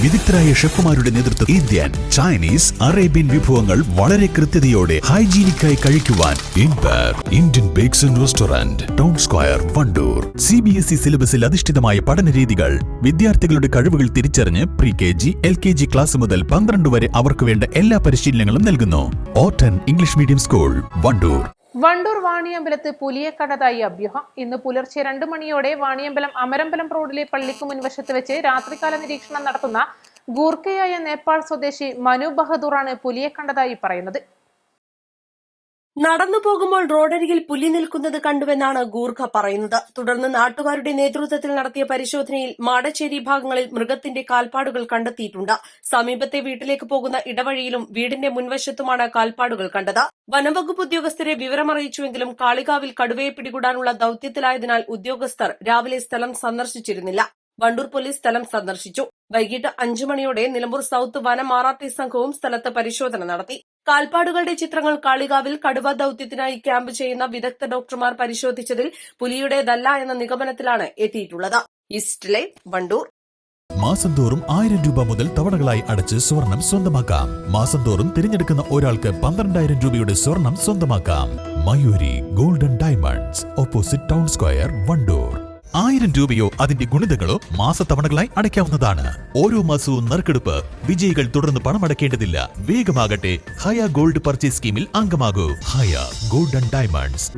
വിദഗ്ധരായ ഷെഫുമാരുടെ നേതൃത്വം Indian, Chinese, Arabian വിഭവങ്ങൾ വളരെ കൃത്യതയോടെ ഹൈജീനിക്കായി കഴിക്കുവാൻ Indian bakes and restaurant, town square, Wandoor. CBSE സിലബസിൽ അധിഷ്ഠിതമായ പഠന രീതികൾ. വിദ്യാർത്ഥികളുടെ കഴിവുകൾ തിരിച്ചറിഞ്ഞ് pre-KG, LKG ക്ലാസ് മുതൽ 12 വരെ അവർക്ക് വേണ്ട എല്ലാ പരിശീലനങ്ങളും നൽകുന്നു. Ottan English medium school, Wandoor. Wandoor വാണിയമ്പലത്ത് പുലിയെ കണ്ടതായി അഭ്യൂഹം. ഇന്ന് പുലർച്ചെ 2 മണിയോടെ വാണിയമ്പലം അമരമ്പലം റോഡിലെ പള്ളിക്ക് മുൻവശത്ത് വെച്ച് രാത്രികാല നിരീക്ഷണം നടത്തുന്ന ഗൂർഖയായ നേപ്പാൾ സ്വദേശി മനു ബഹദൂറാണ് പുലിയെ കണ്ടതായി പറയുന്നത്. നടന്നു പോകുമ്പോൾ റോഡരികിൽ പുലി നിൽക്കുന്നത് കണ്ടുവെന്നാണ് ഗൂർഖ പറയുന്നത്. തുടർന്ന് നാട്ടുകാരുടെ നേതൃത്വത്തിൽ നടത്തിയ പരിശോധനയിൽ മാടച്ചേരി ഭാഗങ്ങളിൽ മൃഗത്തിന്റെ കാൽപ്പാടുകൾ കണ്ടെത്തിയിട്ടുണ്ട്. സമീപത്തെ വീട്ടിലേക്ക് പോകുന്ന ഇടവഴിയിലും വീടിന്റെ മുൻവശത്തുമാണ് കാൽപ്പാടുകൾ കണ്ടത്. വനംവകുപ്പ് ഉദ്യോഗസ്ഥരെ വിവരമറിയിച്ചുവെങ്കിലും കാളികാവിൽ കടുവയെ പിടികൂടാനുള്ള ദൌത്യത്തിലായതിനാൽ ഉദ്യോഗസ്ഥർ രാവിലെ സ്ഥലം സന്ദർശിച്ചിരുന്നില്ല. വണ്ടൂർ പോലീസ് സ്ഥലം സന്ദർശിച്ചു. വൈകിട്ട് 5 മണിയോടെ നിലമ്പൂർ സൌത്ത് വനം RRT സംഘവും സ്ഥലത്ത് പരിശോധന നടത്തി. കാൽപ്പാടുകളുടെ ചിത്രങ്ങൾ കാളികാവിൽ കടുവ ദൌത്യത്തിനായി ക്യാമ്പ് ചെയ്യുന്ന വിദഗ്ധ ഡോക്ടർമാർ പരിശോധിച്ചതിൽ പുലിയുടേതല്ല എന്ന നിഗമനത്തിലാണ് എത്തിയിട്ടുള്ളത്. East live, Wandoor. മാസം തോറും 1000 രൂപ മുതൽ തവണകളായി അടച്ച് സ്വർണം സ്വന്തമാക്കാം. മാസം തോറും തിരഞ്ഞെടുക്കുന്ന ഒരാൾക്ക് 12,000 രൂപയുടെ സ്വർണം സ്വന്തമാക്കാം. Mayuri golden diamonds, opposite town square, Wandoor. 1000 രൂപയോ അതിന്റെ ഗുണിതങ്ങളോ മാസത്തവണകളായി അടയ്ക്കാവുന്നതാണ്. ഓരോ മാസവും നറുക്കെടുപ്പ്. വിജയികൾ തുടർന്ന് പണമടയ്ക്കേണ്ടതില്ല. വേഗമാകട്ടെ, ഹയ ഗോൾഡ് പർച്ചേസ് സ്കീമിൽ അംഗമാകൂ. ഹയ ഗോൾഡൻ ഡയമണ്ട്സ്.